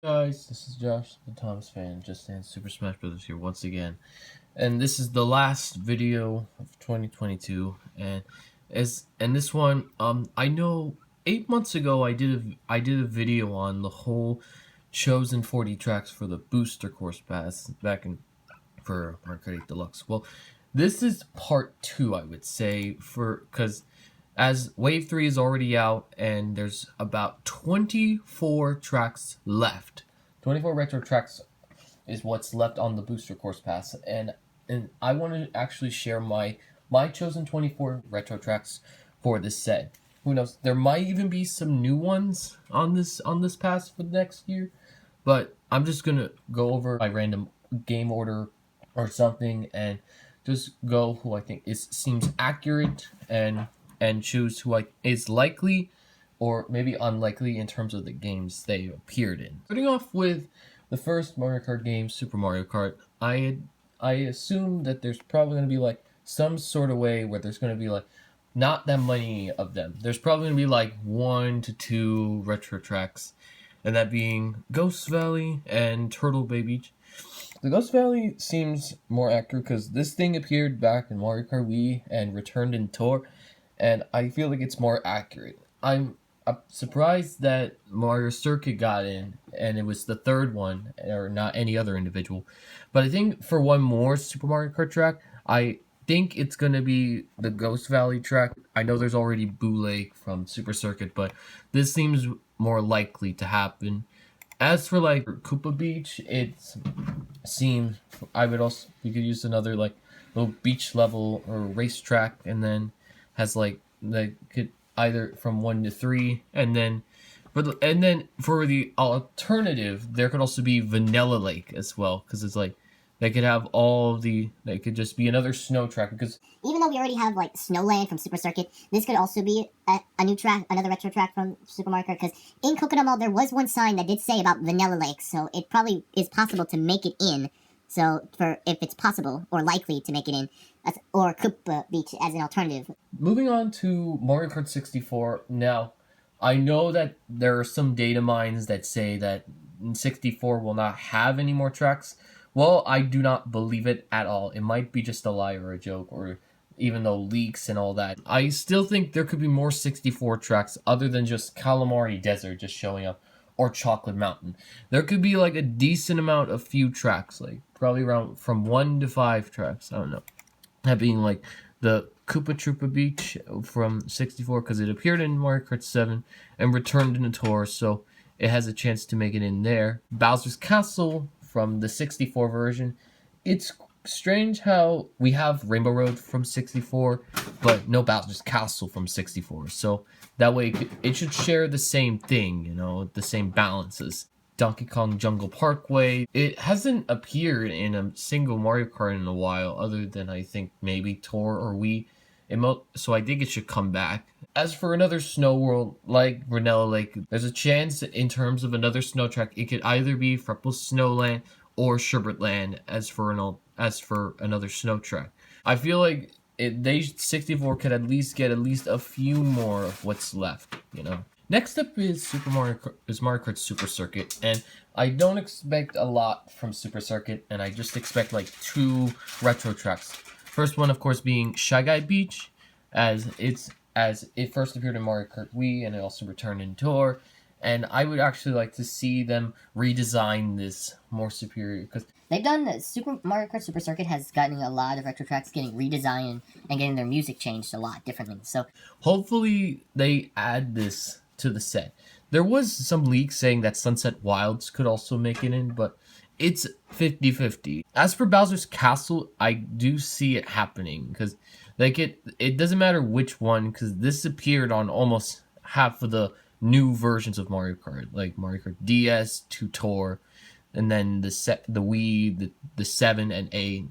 Guys, this is Josh, the Thomas fan, Just Dance Super Smash Bros. Here once again, and this is the last video of 2022. And this one, I know 8 months ago I did a video on the whole chosen 40 tracks for the Booster Course Pass back in for Mario Kart 8 Deluxe. Well, this is part two, I would say, because as Wave 3 is already out and there's about 24 tracks left. 24 retro tracks is what's left on the Booster Course Pass, and I want to actually share my chosen 24 retro tracks for this set. Who knows? There might even be some new ones on this pass for the next year, but I'm just gonna go over my random game order or something and just go who I think seems accurate and choose who is likely or maybe unlikely in terms of the games they appeared in. Starting off with the first Mario Kart game, Super Mario Kart, I assume that there's probably going to be like some sort of way where there's going to be like not that many of them. There's probably going to be like 1 to 2 retro tracks, and that being Ghost Valley and Turtle Bay Beach. The Ghost Valley seems more accurate because this thing appeared back in Mario Kart Wii and returned in Tour, and I feel like it's more accurate. I'm surprised that Mario Circuit got in, and it was the third one, or not any other individual. But I think for one more Super Mario Kart track, I think it's going to be the Ghost Valley track. I know there's already Boo Lake from Super Circuit, but this seems more likely to happen. As for like Koopa Beach, it seems we could use another like little beach level or racetrack, and then has like could either from 1 to 3, and then for the alternative, there could also be Vanilla Lake as well, because it's like they could have they could just be another snow track, because even though we already have like Snowland from Super Circuit, this could also be a new track, another retro track from Super Mario Kart, because in Coconut Mall there was one sign that did say about Vanilla Lake, so it probably is possible to make it in. So if it's possible or likely to make it in, or Koopa Beach as an alternative. Moving on to Mario Kart 64. Now, I know that there are some data mines that say that 64 will not have any more tracks. Well, I do not believe it at all. It might be just a lie or a joke, or even though leaks and all that. I still think there could be more 64 tracks other than just Calamari Desert just showing up, or Chocolate Mountain. There could be like a decent amount of few tracks, like probably around from 1 to 5 tracks. I don't know. That being like the Koopa Troopa Beach from 64, because it appeared in Mario Kart 7 and returned in the Tour, so it has a chance to make it in there. Bowser's Castle from the 64 version. It's strange how we have Rainbow Road from 64, but no Bowser's Castle from 64. So that way it should share the same thing, the same balances. Donkey Kong Jungle Parkway. It hasn't appeared in a single Mario Kart in a while, other than I think maybe Tour or Wii. So I think it should come back. As for another snow world like Vanilla Lake, there's a chance in terms of another snow track, it could either be Freckles Snowland or Sherbet Land as for another snow track. I feel like 64 could at least get at least a few more of what's left, Next up is Mario Kart Super Circuit, and I don't expect a lot from Super Circuit, and I just expect like 2 retro tracks. First one, of course, being Shy Guy Beach, as it first appeared in Mario Kart Wii, and it also returned in Tour. And I would actually like to see them redesign this more superior, because they've done Super Mario Kart Super Circuit has gotten a lot of retro tracks getting redesigned and getting their music changed a lot differently. So hopefully they add this to the set. There was some leaks saying that Sunset Wilds could also make it in, but it's 50-50. As for Bowser's Castle, I do see it happening, because it doesn't matter which one, because this appeared on almost half of the new versions of Mario Kart, like Mario Kart DS to Tour, and then the Wii, the 7 and 8,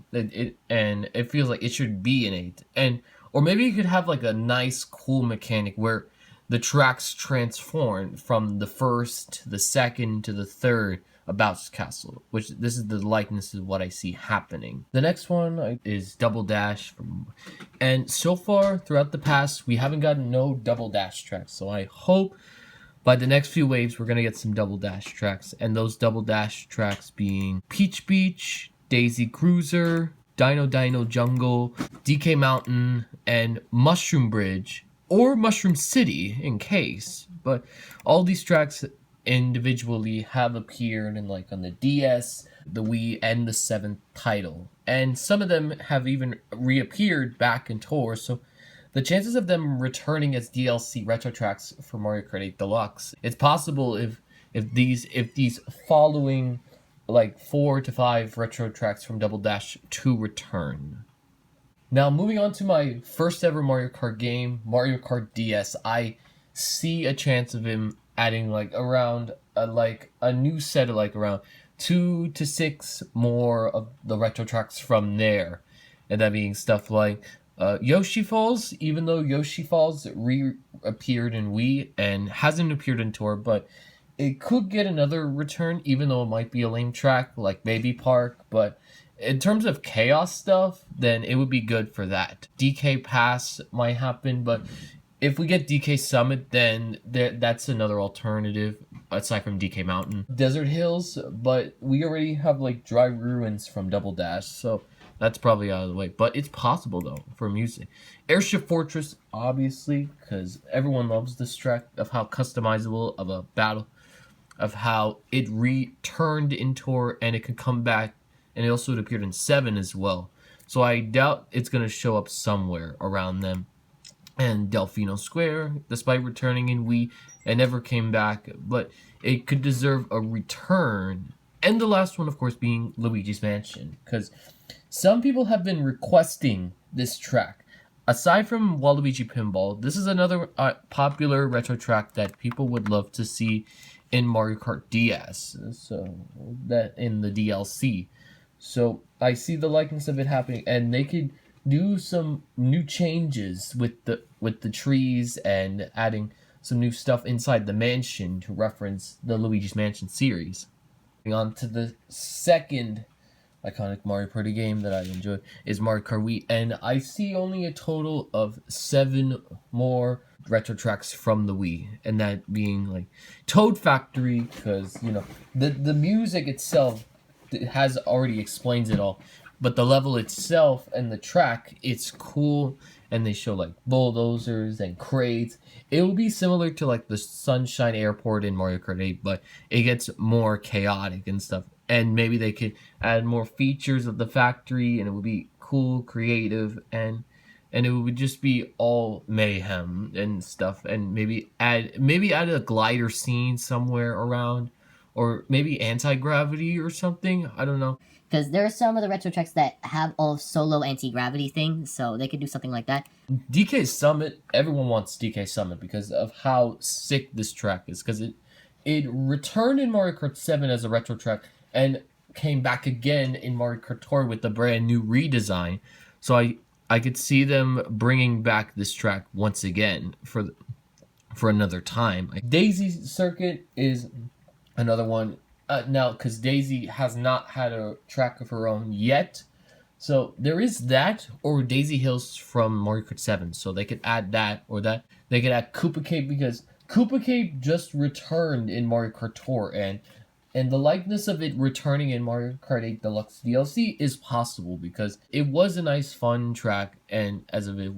and it feels like it should be an 8, or maybe you could have like a nice cool mechanic where the tracks transform from the first, the second to the third about Castle, which this is the likeness of what I see happening. The next one is Double Dash, and so far throughout the past we haven't gotten no Double Dash tracks, so I hope by the next few waves, we're going to get some Double Dash tracks. And those Double Dash tracks being Peach Beach, Daisy Cruiser, Dino Dino Jungle, DK Mountain, and Mushroom Bridge, or Mushroom City in case. But all these tracks individually have appeared in like on the DS, the Wii, and the 7th title. And some of them have even reappeared back in tour, so the chances of them returning as DLC retro tracks for Mario Kart 8 Deluxe, it's possible if these following like 4 to 5 retro tracks from Double Dash to return. Now moving on to my first ever Mario Kart game, Mario Kart DS, I see a chance of him adding like around a new set of like around 2 to 6 more of the retro tracks from there, and that being stuff like Yoshi Falls, even though Yoshi Falls reappeared in Wii and hasn't appeared in Tour, but it could get another return, even though it might be a lame track like Baby Park. But in terms of chaos stuff, then it would be good for that. DK Pass might happen, but if we get DK Summit, then that's another alternative aside from DK Mountain. Desert Hills, but we already have like Dry Ruins from Double Dash, so that's probably out of the way. But it's possible though for music. Airship Fortress, obviously, because everyone loves this track of how customizable of a battle, of how it returned in Tour and it could come back, and it also appeared in 7 as well. So I doubt it's gonna show up somewhere around them. And Delfino Square, despite returning in Wii, it never came back, but it could deserve a return. And the last one, of course, being Luigi's Mansion, because some people have been requesting this track. Aside from Waluigi Pinball, this is another popular retro track that people would love to see in Mario Kart DS, so that in the DLC. So I see the likeness of it happening, and they could do some new changes with the trees and adding some new stuff inside the mansion to reference the Luigi's Mansion series. Moving on to the second iconic Mario Party game that I enjoy is Mario Kart Wii, and I see only a total of 7 more retro tracks from the Wii, and that being like Toad Factory, because you know the music itself has already explains it all, but the level itself and the track, it's cool, and they show like bulldozers and crates. It will be similar to like the Sunshine Airport in Mario Kart 8, but it gets more chaotic and stuff. And maybe they could add more features of the factory, and it would be cool, creative, and it would just be all mayhem and stuff. And maybe add a glider scene somewhere around, or maybe anti-gravity or something. I don't know. Because there are some of the retro tracks that have all solo anti-gravity things, so they could do something like that. DK Summit, everyone wants DK Summit because of how sick this track is. Because it returned in Mario Kart 7 as a retro track, and came back again in Mario Kart Tour with the brand new redesign. So I could see them bringing back this track once again for another time. Daisy Circuit is another one. Now, because Daisy has not had a track of her own yet. So there is that, or Daisy Hills from Mario Kart 7. So they could add that, or that. They could add Koopa Cape, because Koopa Cape just returned in Mario Kart Tour, and the likeness of it returning in Mario Kart 8 Deluxe DLC is possible, because it was a nice fun track, and as of it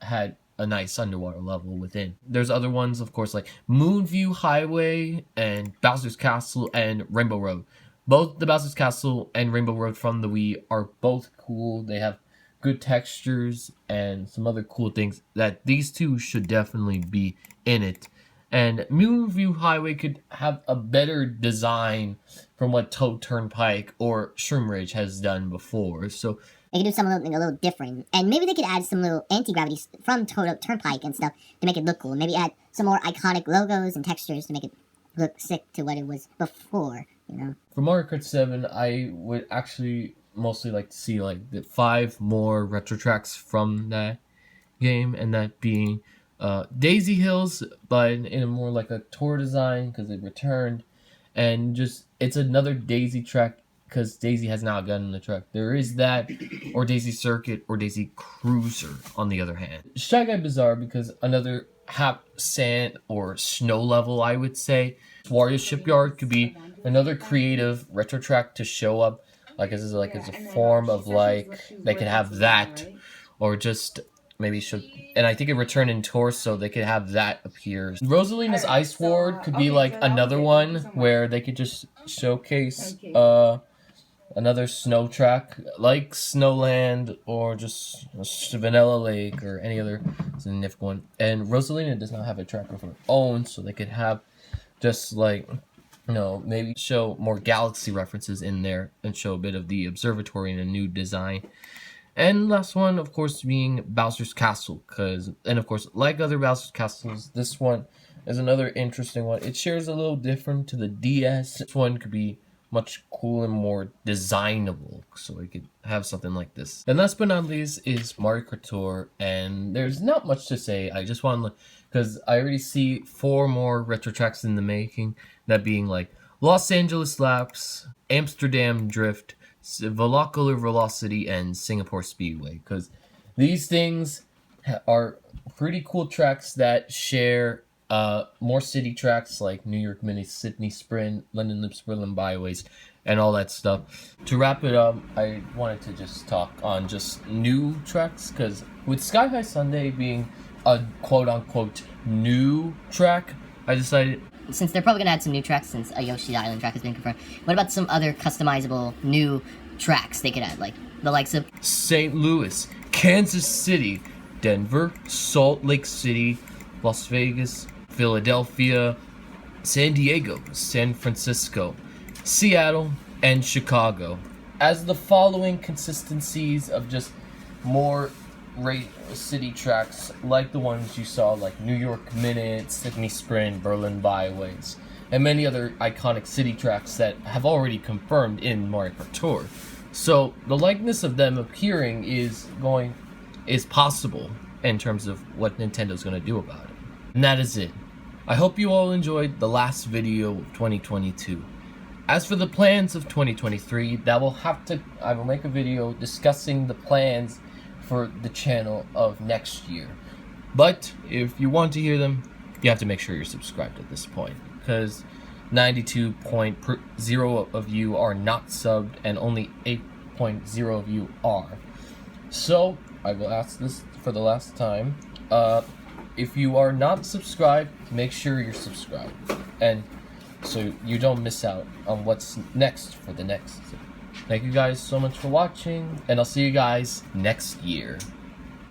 had a nice underwater level within. There's other ones, of course, like Moonview Highway and Bowser's Castle and Rainbow Road. Both the Bowser's Castle and Rainbow Road from the Wii are both cool. They have good textures and some other cool things that these two should definitely be in it. And Moonview Highway could have a better design from what Toad Turnpike or Shroom Ridge has done before. So they could do something a little different. And maybe they could add some little anti-gravity from Toad Turnpike and stuff to make it look cool. Maybe add some more iconic logos and textures to make it look sick to what it was before, you know? For Mario Kart 7, I would actually mostly like to see like the 5 more retro tracks from that game, and that being Daisy Hills, but in a more like a tour design, because it returned, and just it's another Daisy track, because Daisy has now gotten the track. There is that, or Daisy Circuit, or Daisy Cruiser on the other hand. Shy Guy Bazaar, because another have sand or snow level, I would say. Wario Shipyard could be another creative retro track to show up, like as a form of like they could have that, or just maybe show. And I think it returned in tours, so they could have that appear. Rosalina's Ice Ward could be like another one where they could just showcase another snow track like Snowland or just Vanilla Lake or any other significant one. And Rosalina does not have a track of her own, so they could have just like, you know, maybe show more galaxy references in there and show a bit of the observatory in a new design. And last one, of course, being Bowser's Castle, and of course, like other Bowser's Castles, this one is another interesting one. It shares a little different to the DS. This one could be much cooler and more designable, so we could have something like this. And last but not least is Mario Kart Tour, and there's not much to say. I just want to, because I already see 4 more retro tracks in the making, that being like Los Angeles Laps, Amsterdam Drift, Molecular Velocity, and Singapore Speedway, because these things are pretty cool tracks that share more city tracks like New York Mini, Sydney Sprint, London Lips, Berlin Byways, and all that stuff. To wrap it up, I wanted to just talk on just new tracks, because with Sky High Sunday being a quote-unquote new track, I decided, since they're probably gonna add some new tracks since a Yoshi Island track has been confirmed, what about some other customizable new tracks they could add, like the likes of St. Louis, Kansas City, Denver, Salt Lake City, Las Vegas, Philadelphia, San Diego, San Francisco, Seattle, and Chicago, as the following consistencies of just more city tracks like the ones you saw, like New York Minute, Sydney Sprint, Berlin Byways, and many other iconic city tracks that have already confirmed in Mario Kart Tour. So the likeness of them appearing is possible in terms of what Nintendo's going to do about it. And that is it. I hope you all enjoyed the last video of 2022. As for the plans of 2023, I will make a video discussing the plans for the channel of next year. But if you want to hear them, you have to make sure you're subscribed at this point, because 92.0 of you are not subbed and only 8.0 of you are. So I will ask this for the last time. If you are not subscribed, make sure you're subscribed, and so you don't miss out on what's next for the next. Thank you guys so much for watching, and I'll see you guys next year.